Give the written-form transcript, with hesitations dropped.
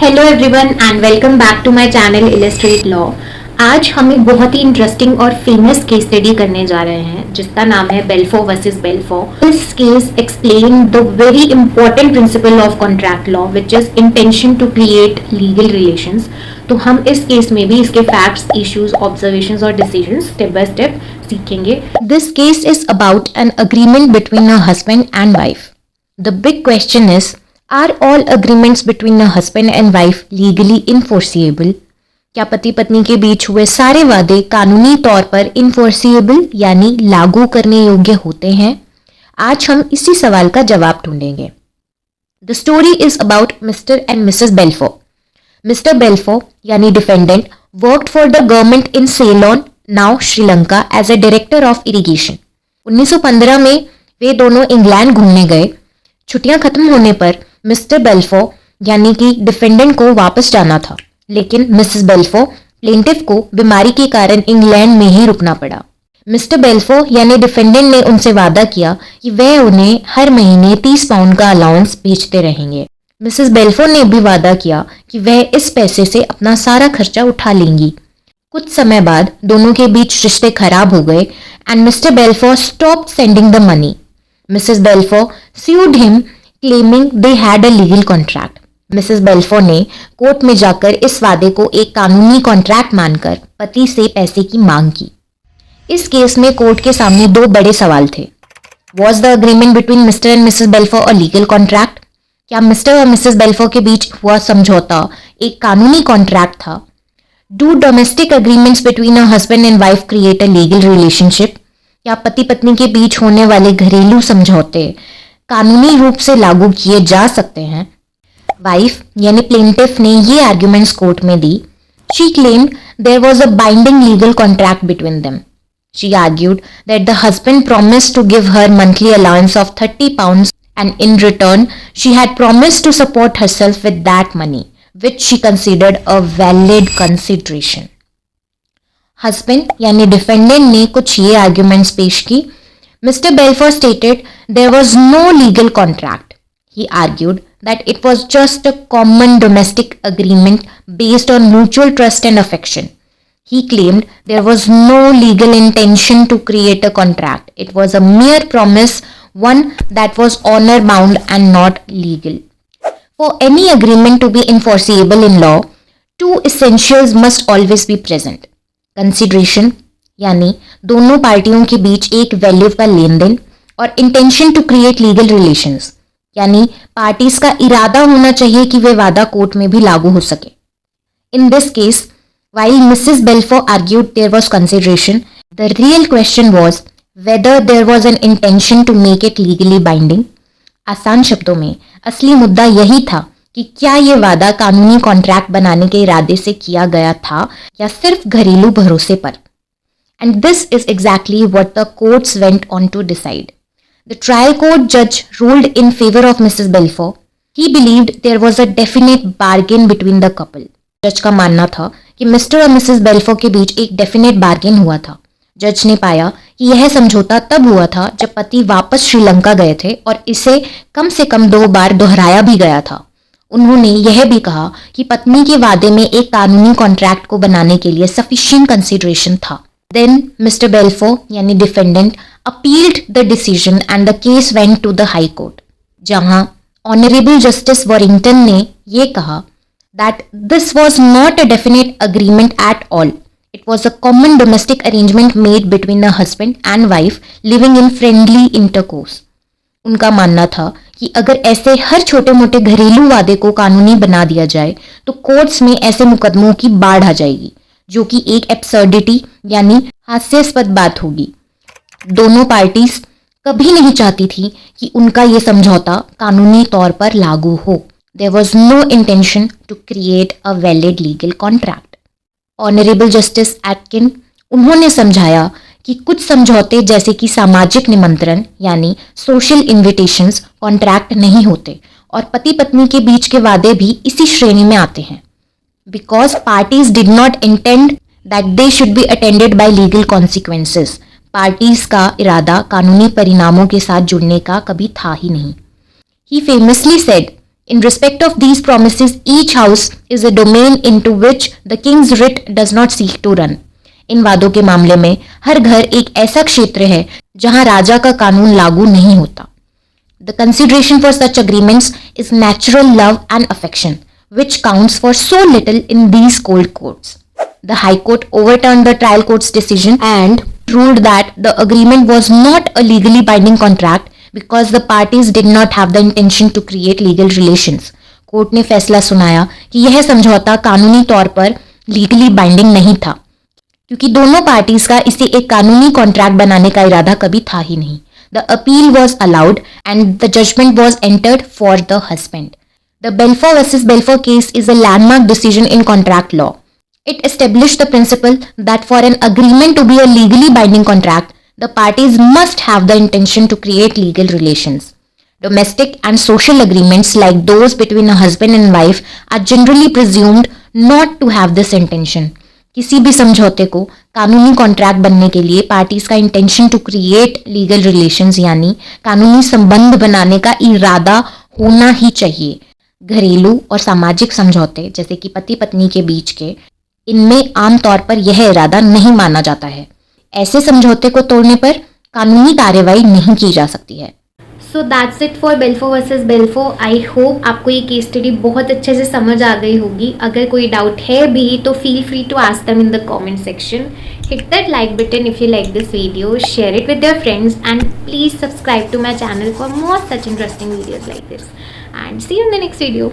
Hello everyone and welcome back to my channel illustrate law. आज हम एक बहुत ही इंटरेस्टिंग और फेमस केस स्टडी करने जा रहे हैं जिसका नाम है Balfour versus Balfour. This case explain the very important principle of contract law which is intention to create legal relations. तो हम इस केस में भी इसके फैक्ट्स, इश्यूज, ऑब्जर्वेशंस और डिसीजंस स्टेप बाय स्टेप सीखेंगे। This case is about an agreement between a husband and wife. The big question is, Are all agreements between a husband and wife legally enforceable? क्या पति पत्नी के बीच हुए सारे वादे कानूनी तौर पर enforceable यानी लागू करने योग्य होते हैं? आज हम इसी सवाल का जवाब ढूंढेंगे। The story is about Mr. and Mrs. Belfour. Mr. Belfour यानी defendant worked for the government in Ceylon, now Sri Lanka, as a director of irrigation. 1915 में वे दोनों इंग्लैंड घूमने गए। छुट्टियां खत्म होने पर मिस्टर बेल्फो यानी कि डिफेंडेंट को वापस जाना था, लेकिन मिसेस बेल्फो प्लेंटिफ को बीमारी के कारण इंग्लैंड में ही रुकना पड़ा। मिस्टर बेल्फो यानी डिफेंडेंट ने उनसे वादा किया कि वह उन्हें हर महीने 30 पाउंड का अलाउंस भेजते रहेंगे। मिसेस बेल्फो ने भी वादा किया कि वह इस पैसे से अपना सारा खर्चा उठा लेंगी। कुछ समय बाद दोनों के बीच रिश्ते खराब हो गए and Mister Balfour stopped sending the money. Missus Balfour sued him claiming they had a legal contract. Missus Balfour ने कोर्ट में जाकर इस वादे को एक कानूनी कॉन्ट्रैक्ट मानकर पति से पैसे की मांग की। इस केस में कोर्ट के सामने दो बड़े सवाल थे। Was the agreement between Mr. and Mrs. Belfour a legal contract? क्या मिस्टर और मिसेस बेल्फो के बीच हुआ समझौता एक कानूनी कॉन्ट्रैक्ट था? Do domestic agreements between a husband and wife create a legal relationship? क्या पति पत्नी के बीच होने वाले घरेलू समझौते कानूनी रूप से लागू किए जा सकते हैं? वाइफ यानी प्लेंटिफ ने ये आर्ग्यूमेंट्स कोर्ट में दी। She claimed there was a binding legal contract between them. She argued that the husband promised to give her monthly allowance of 30 pounds and in return she had promised to support herself with that money, which she considered a valid consideration. Husband यानी defendant ने कुछ ये arguments पेश की। Mr. Belfour stated there was no legal contract. He argued that it was just a common domestic agreement based on mutual trust and affection. He claimed there was no legal intention to create a contract. It was a mere promise, one that was honor bound and not legal. For any agreement to be enforceable in law, two essentials must always be present. Consideration यानी दोनों पार्टियों के बीच एक value का लेन देन, और intention to create legal relations यानी पार्टीज का इरादा होना चाहिए कि वे वादा कोर्ट में भी लागू हो सके। In this case, while Mrs. Belfour argued there was consideration, the real question was whether there was an intention to make it legally binding. आसान शब्दों में असली मुद्दा यही था कि क्या ये वादा कानूनी कॉन्ट्रैक्ट बनाने के इरादे से किया गया था या सिर्फ घरेलू भरोसे पर। And this is exactly what the courts went on to decide. The trial court judge ruled in favor of Mrs. Belfour. He believed there was a definite bargain between the couple. जज का मानना था कि mister और Mrs बेल्फो के बीच एक definite bargain हुआ था। जज ने पाया कि यह समझौता तब हुआ था जब पति वापस श्रीलंका गए थे और इसे कम से कम 2 बार दोहराया भी गया था। उन्होंने यह भी कहा कि पत्नी के वादे में एक कानूनी कॉन्ट्रैक्ट को बनाने के लिए सफिशिएंट कंसिडरेशन था। Then Mr. Belfour यानी defendant appealed the decision and the case went to the High Court, जहां Honorable Justice Warrington ने ये कहा that this was not a definite agreement at all. It was a common domestic arrangement made between a husband and wife living in friendly intercourse. उनका मानना था कि अगर ऐसे हर छोटे मोटे घरेलू वादे को कानूनी बना दिया जाए तो कोर्ट्स में ऐसे मुकदमों की बाढ़ आ जाएगी, जो कि एक एब्सर्डिटी यानी हास्यास्पद बात होगी। दोनों पार्टीज कभी नहीं चाहती थी कि उनका ये समझौता कानूनी तौर पर लागू हो। There was no intention to create a valid legal contract. Honorable Justice Atkin, उन्होंने समझाया कि कुछ समझौते जैसे कि सामाजिक निमंत्रण यानी सोशल इन्विटेशंस कॉन्ट्रैक्ट नहीं होते, और पति पत्नी के बीच के वादे भी इसी श्रेणी में आते हैं। Because parties did not intend that they should be attended by legal consequences. Parties का इरादा कानूनी परिणामों के साथ जुड़ने का कभी था ही नहीं। He famously said, In respect of these promises, each house is a domain into which the king's writ does not seek to run. इन वादों के मामले में हर घर एक ऐसा क्षेत्र है जहां राजा का कानून लागू नहीं होता. The consideration for such agreements is natural love and affection, which counts for so little in these cold courts. The High Court overturned the trial court's decision and ruled that the agreement was not a legally binding contract because the parties did not have the intention to create legal relations. Court ने फैसला सुनाया कि यह समझौता कानूनी तौर पर legally binding नहीं था क्योंकि दोनों पार्टीज का इसे एक कानूनी कॉन्ट्रैक्ट बनाने का इरादा कभी था ही नहीं. The appeal was allowed and the judgment was entered for the husband. The Balfour vs. Balfour case is a landmark decision in contract law. It established the principle that for an agreement to be a legally binding contract, the parties must have the intention to create legal relations. Domestic and social agreements like those between a husband and wife are generally presumed not to have this intention. किसी भी समझौते को कानूनी contract बनने के लिए parties का intention to create legal relations यानी कानूनी संबंध बनाने का इरादा होना ही चाहिए. घरेलू और सामाजिक समझौते जैसे कि पति पत्नी के बीच के, इनमें आमतौर पर यह इरादा नहीं माना जाता है. ऐसे समझौते को तोड़ने पर कानूनी कार्रवाई नहीं की जा सकती है. So that's it for Balfour versus Balfour. I hope आपको ये केस स्टडी बहुत अच्छे से समझ आ गई होगी. अगर कोई डाउट है भी तो feel free to ask them in the comment section. Hit that like button if you like this video, share it with your friends and please subscribe to my channel for more such interesting videos like this. And see you in the next video.